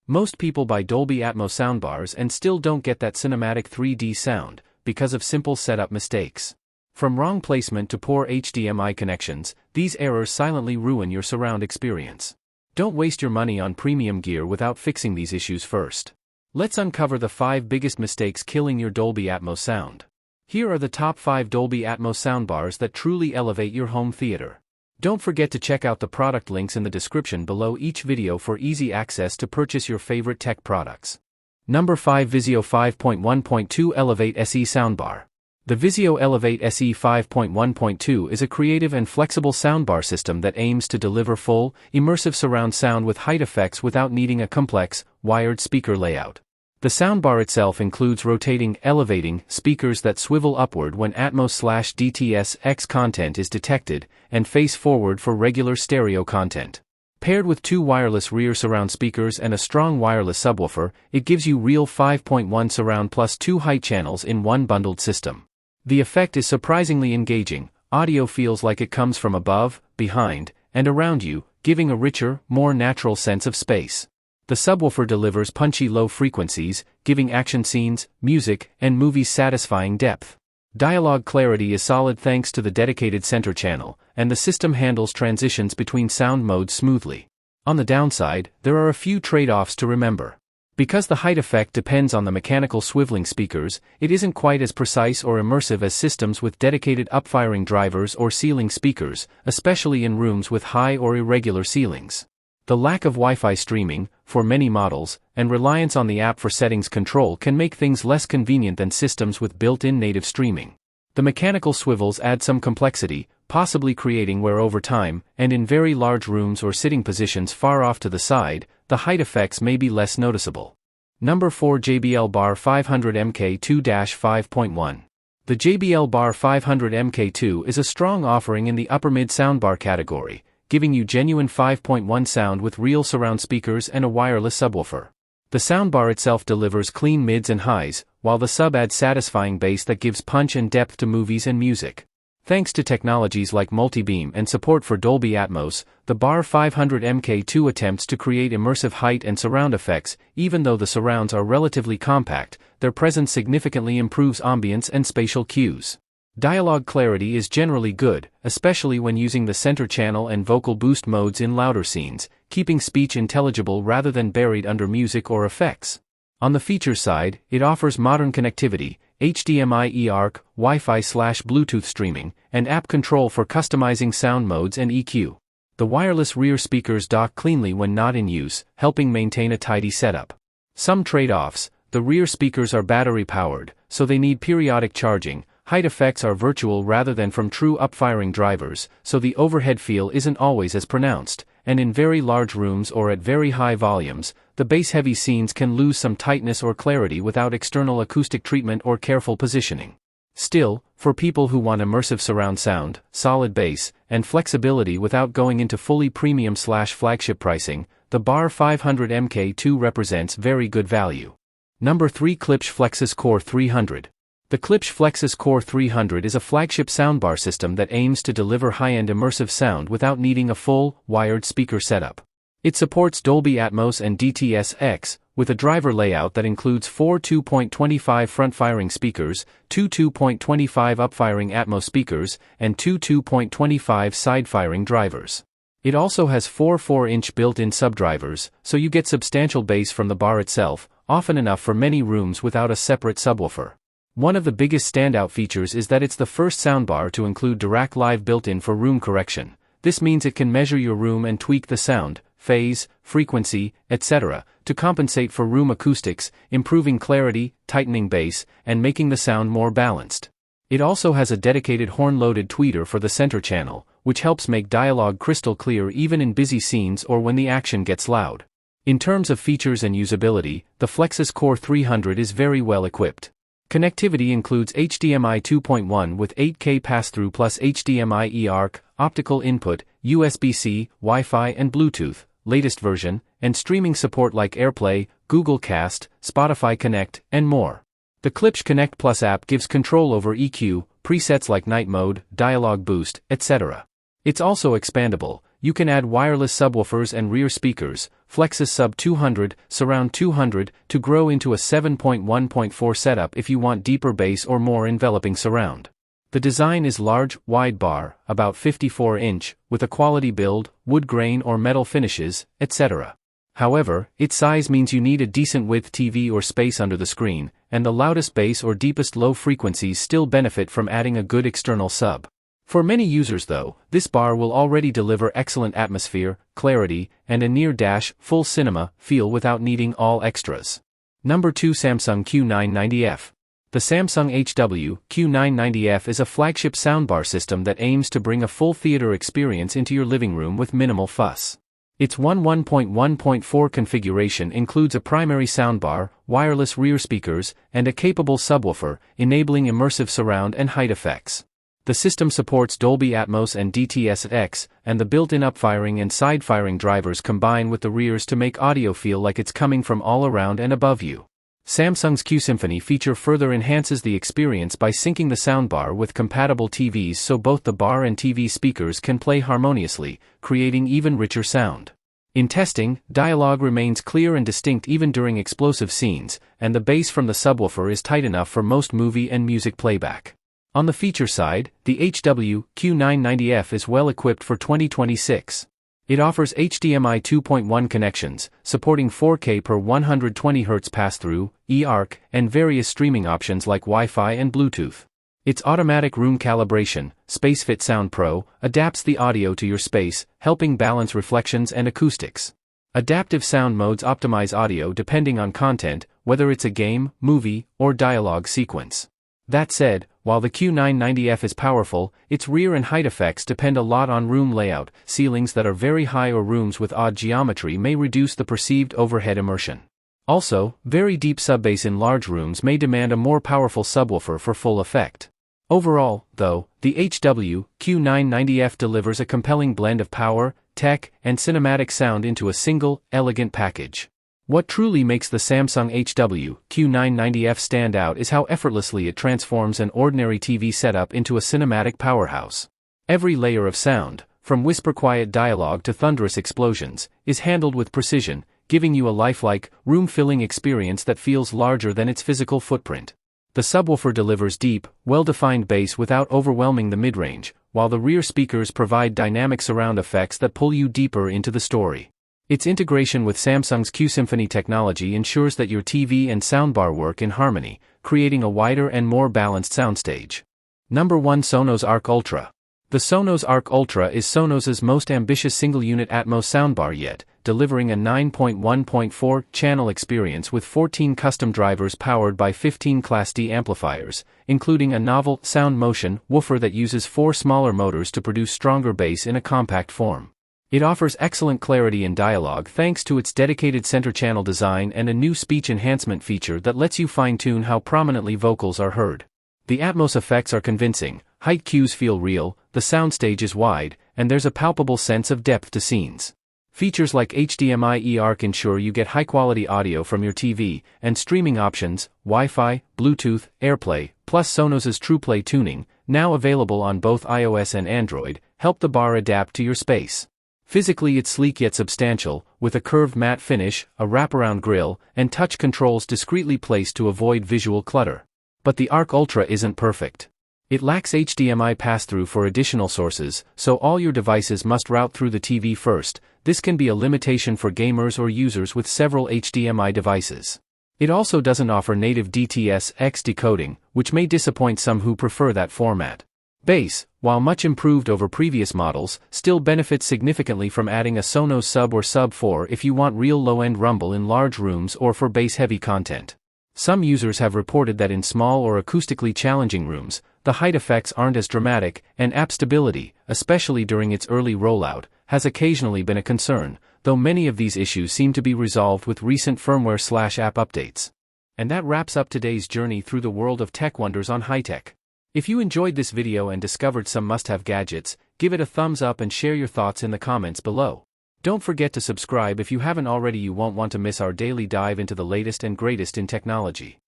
Most people buy Dolby Atmos soundbars and still don't get that cinematic 3D sound, because of simple setup mistakes. From wrong placement to poor HDMI connections, these errors silently ruin your surround experience. Don't waste your money on premium gear without fixing these issues first. Let's uncover the 5 biggest mistakes killing your Dolby Atmos sound. Here are the top 5 Dolby Atmos soundbars that truly elevate your home theater. Don't forget to check out the product links in the description below each video for easy access to purchase your favorite tech products. Number 5. Vizio 5.1.2 Elevate SE Soundbar. The Vizio Elevate SE 5.1.2 is a creative and flexible soundbar system that aims to deliver full, immersive surround sound with height effects without needing a complex, wired speaker layout. The soundbar itself includes rotating, elevating speakers that swivel upward when Atmos/DTS-X content is detected, and face forward for regular stereo content. Paired with 2 wireless rear surround speakers and a strong wireless subwoofer, it gives you real 5.1 surround plus 2 height channels in one bundled system. The effect is surprisingly engaging. Audio feels like it comes from above, behind, and around you, giving a richer, more natural sense of space. The subwoofer delivers punchy low frequencies, giving action scenes, music, and movies satisfying depth. Dialogue clarity is solid thanks to the dedicated center channel, and the system handles transitions between sound modes smoothly. On the downside, there are a few trade-offs to remember. Because the height effect depends on the mechanical swiveling speakers, it isn't quite as precise or immersive as systems with dedicated upfiring drivers or ceiling speakers, especially in rooms with high or irregular ceilings. The lack of Wi-Fi streaming, for many models, and reliance on the app for settings control can make things less convenient than systems with built-in native streaming. The mechanical swivels add some complexity, possibly creating wear over time, and in very large rooms or sitting positions far off to the side, the height effects may be less noticeable. Number 4. JBL Bar 500 MK2-5.1. The JBL Bar 500 MK2 is a strong offering in the upper-mid soundbar category, giving you genuine 5.1 sound with real surround speakers and a wireless subwoofer. The soundbar itself delivers clean mids and highs, while the sub adds satisfying bass that gives punch and depth to movies and music. Thanks to technologies like multi-beam and support for Dolby Atmos, the Bar 500 MK2 attempts to create immersive height and surround effects. Even though the surrounds are relatively compact, their presence significantly improves ambience and spatial cues. Dialogue clarity is generally good, especially when using the center channel and vocal boost modes in louder scenes, keeping speech intelligible rather than buried under music or effects. On the features side, it offers modern connectivity, HDMI eARC, Wi-Fi/Bluetooth streaming, and app control for customizing sound modes and EQ. The wireless rear speakers dock cleanly when not in use, helping maintain a tidy setup. Some trade-offs: the rear speakers are battery-powered, so they need periodic charging. Height effects are virtual rather than from true upfiring drivers, so the overhead feel isn't always as pronounced, and in very large rooms or at very high volumes, the bass-heavy scenes can lose some tightness or clarity without external acoustic treatment or careful positioning. Still, for people who want immersive surround sound, solid bass, and flexibility without going into fully premium/flagship pricing, the Bar 500 MK2 represents very good value. Number 3. Klipsch Flexus Core 300. The Klipsch Flexus Core 300 is a flagship soundbar system that aims to deliver high-end immersive sound without needing a full, wired speaker setup. It supports Dolby Atmos and DTS-X, with a driver layout that includes 4 2.25 front-firing speakers, 2 2.25 up-firing Atmos speakers, and 2 2.25 side-firing drivers. It also has 4 4-inch built-in subdrivers, so you get substantial bass from the bar itself, often enough for many rooms without a separate subwoofer. One of the biggest standout features is that it's the first soundbar to include Dirac Live built-in for room correction. This means it can measure your room and tweak the sound, phase, frequency, etc., to compensate for room acoustics, improving clarity, tightening bass, and making the sound more balanced. It also has a dedicated horn-loaded tweeter for the center channel, which helps make dialogue crystal clear even in busy scenes or when the action gets loud. In terms of features and usability, the Flexus Core 300 is very well equipped. Connectivity includes HDMI 2.1 with 8K pass-through plus HDMI eARC, optical input, USB-C, Wi-Fi and Bluetooth, latest version, and streaming support like AirPlay, Google Cast, Spotify Connect, and more. The Klipsch Connect Plus app gives control over EQ, presets like night mode, dialogue boost, etc. It's also expandable, you can add wireless subwoofers and rear speakers, Flexus Sub 200, Surround 200, to grow into a 7.1.4 setup if you want deeper bass or more enveloping surround. The design is large, wide bar, about 54-inch, with a quality build, wood grain or metal finishes, etc. However, its size means you need a decent width TV or space under the screen, and the loudest bass or deepest low frequencies still benefit from adding a good external sub. For many users though, this bar will already deliver excellent atmosphere, clarity, and a near-full cinema feel without needing all extras. Number 2, Samsung Q990F. The Samsung HW Q990F is a flagship soundbar system that aims to bring a full theater experience into your living room with minimal fuss. Its 1.1.4 configuration includes a primary soundbar, wireless rear speakers, and a capable subwoofer, enabling immersive surround and height effects. The system supports Dolby Atmos and DTS-X, and the built-in upfiring and side-firing drivers combine with the rears to make audio feel like it's coming from all around and above you. Samsung's Q Symphony feature further enhances the experience by syncing the soundbar with compatible TVs so both the bar and TV speakers can play harmoniously, creating even richer sound. In testing, dialogue remains clear and distinct even during explosive scenes, and the bass from the subwoofer is tight enough for most movie and music playback. On the feature side, the HW Q990F is well equipped for 2026. It offers HDMI 2.1 connections, supporting 4K per 120Hz pass-through, eARC, and various streaming options like Wi-Fi and Bluetooth. Its automatic room calibration, SpaceFit Sound Pro, adapts the audio to your space, helping balance reflections and acoustics. Adaptive sound modes optimize audio depending on content, whether it's a game, movie, or dialogue sequence. That said, while the Q990F is powerful, its rear and height effects depend a lot on room layout. Ceilings that are very high or rooms with odd geometry may reduce the perceived overhead immersion. Also, very deep subbass in large rooms may demand a more powerful subwoofer for full effect. Overall, though, the HW Q990F delivers a compelling blend of power, tech, and cinematic sound into a single, elegant package. What truly makes the Samsung HW Q990F stand out is how effortlessly it transforms an ordinary TV setup into a cinematic powerhouse. Every layer of sound, from whisper-quiet dialogue to thunderous explosions, is handled with precision, giving you a lifelike, room-filling experience that feels larger than its physical footprint. The subwoofer delivers deep, well-defined bass without overwhelming the mid-range, while the rear speakers provide dynamic surround effects that pull you deeper into the story. Its integration with Samsung's Q Symphony technology ensures that your TV and soundbar work in harmony, creating a wider and more balanced soundstage. Number 1, Sonos Arc Ultra. The Sonos Arc Ultra is Sonos's most ambitious single-unit Atmos soundbar yet, delivering a 9.1.4 channel experience with 14 custom drivers powered by 15 Class D amplifiers, including a novel Sound Motion woofer that uses 4 smaller motors to produce stronger bass in a compact form. It offers excellent clarity in dialogue thanks to its dedicated center channel design and a new speech enhancement feature that lets you fine-tune how prominently vocals are heard. The Atmos effects are convincing, height cues feel real, the soundstage is wide, and there's a palpable sense of depth to scenes. Features like HDMI eARC ensure you get high-quality audio from your TV, and streaming options, Wi-Fi, Bluetooth, AirPlay, plus Sonos's TruePlay tuning, now available on both iOS and Android, help the bar adapt to your space. Physically it's sleek yet substantial, with a curved matte finish, a wraparound grille, and touch controls discreetly placed to avoid visual clutter. But the Arc Ultra isn't perfect. It lacks HDMI pass-through for additional sources, so all your devices must route through the TV first. This can be a limitation for gamers or users with several HDMI devices. It also doesn't offer native DTS-X decoding, which may disappoint some who prefer that format. Bass, while much improved over previous models, still benefits significantly from adding a Sonos Sub or Sub 4 if you want real low-end rumble in large rooms or for bass-heavy content. Some users have reported that in small or acoustically challenging rooms, the height effects aren't as dramatic, and app stability, especially during its early rollout, has occasionally been a concern, though many of these issues seem to be resolved with recent firmware/app updates. And that wraps up today's journey through the world of tech wonders on high-tech. If you enjoyed this video and discovered some must-have gadgets, give it a thumbs up and share your thoughts in the comments below. Don't forget to subscribe if you haven't already. You won't want to miss our daily dive into the latest and greatest in technology.